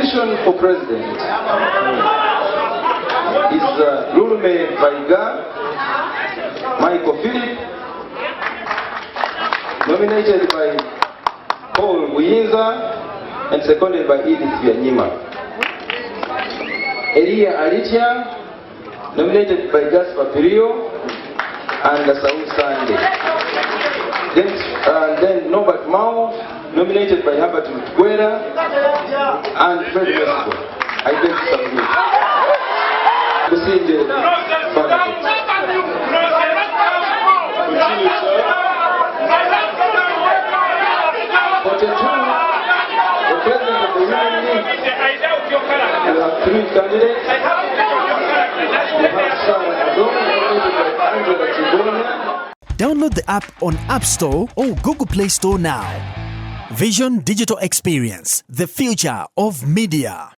Opposition for president is Lulume Baiga, Michael Philip, nominated by Paul Buyinza and seconded by Edith Byanyima. Elia Alitia, nominated by Gaspar Pirio and Saul Sande. Then Norbert Mao, nominated by Herbert Mutwera and Fred Mexico. I beg to submit. Proceed further. Continue, sir. 42, the President of the Union League. You have 3 candidates. You have Sam Adon, nominated by Angela Chigonia. Download the app on App Store or Google Play Store now. Vision Digital Experience, the future of media.